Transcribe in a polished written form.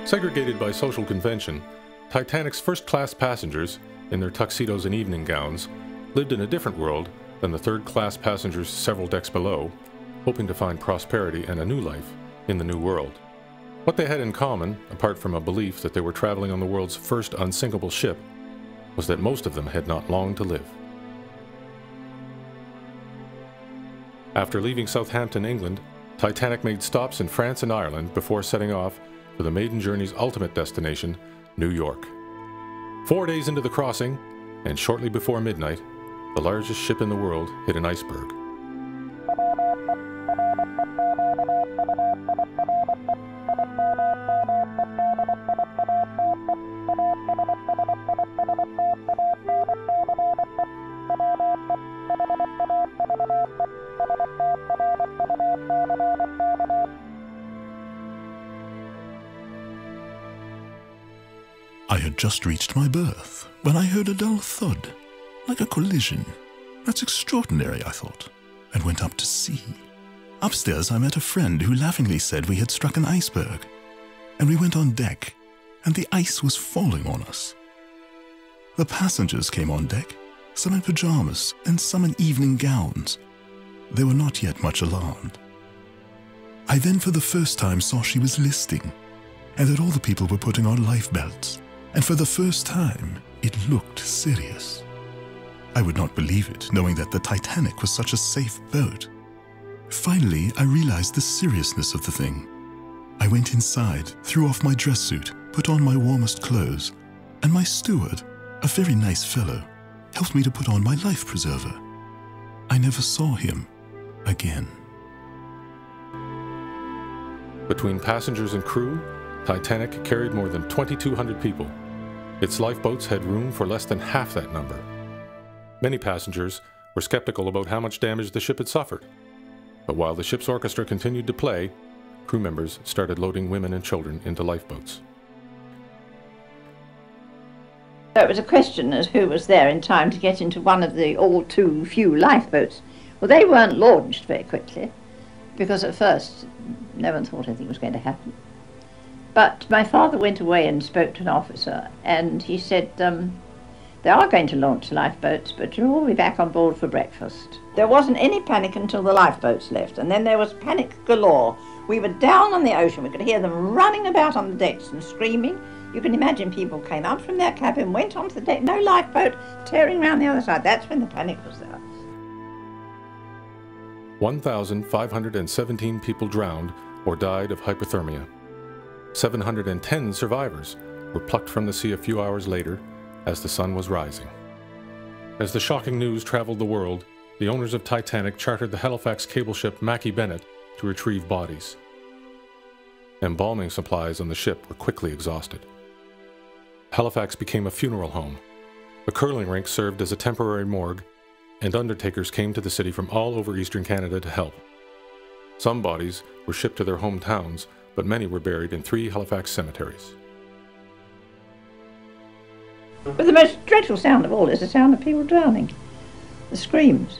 Segregated by social convention, Titanic's first-class passengers, in their tuxedos and evening gowns, lived in a different world than the third-class passengers several decks below, hoping to find prosperity and a new life in the new world. What they had in common, apart from a belief that they were traveling on the world's first unsinkable ship, was that most of them had not long to live. After leaving Southampton, England, Titanic made stops in France and Ireland before setting off for the maiden journey's ultimate destination, New York. 4 days into the crossing, and shortly before midnight, the largest ship in the world hit an iceberg. I had just reached my berth when I heard a dull thud, like a collision. That's extraordinary, I thought, and went up to see. Upstairs I met a friend who laughingly said we had struck an iceberg, and we went on deck, and the ice was falling on us. The passengers came on deck, some in pajamas and some in evening gowns. They were not yet much alarmed. I then for the first time saw she was listing, and that all the people were putting on life belts. And for the first time, it looked serious. I would not believe it, knowing that the Titanic was such a safe boat. Finally, I realized the seriousness of the thing. I went inside, threw off my dress suit, put on my warmest clothes, and my steward, a very nice fellow, helped me to put on my life preserver. I never saw him again. Between passengers and crew, Titanic carried more than 2,200 people. Its lifeboats had room for less than half that number. Many passengers were skeptical about how much damage the ship had suffered. But while the ship's orchestra continued to play, crew members started loading women and children into lifeboats. So it was a question as who was there in time to get into one of the all too few lifeboats. Well, they weren't launched very quickly, because at first no one thought anything was going to happen. But my father went away and spoke to an officer, and he said, they are going to launch lifeboats, but you'll all be back on board for breakfast. There wasn't any panic until the lifeboats left, and then there was panic galore. We were down on the ocean. We could hear them running about on the decks and screaming. You can imagine people came up from their cabin, went onto the deck, no lifeboat, tearing around the other side. That's when the panic was there. 1,517 people drowned or died of hypothermia. 710 survivors were plucked from the sea a few hours later as the sun was rising. As the shocking news traveled the world, the owners of Titanic chartered the Halifax cable ship Mackie Bennett to retrieve bodies. Embalming supplies on the ship were quickly exhausted. Halifax became a funeral home. A curling rink served as a temporary morgue, and undertakers came to the city from all over eastern Canada to help. Some bodies were shipped to their hometowns, but many were buried in 3 Halifax cemeteries. But the most dreadful sound of all is the sound of people drowning, the screams.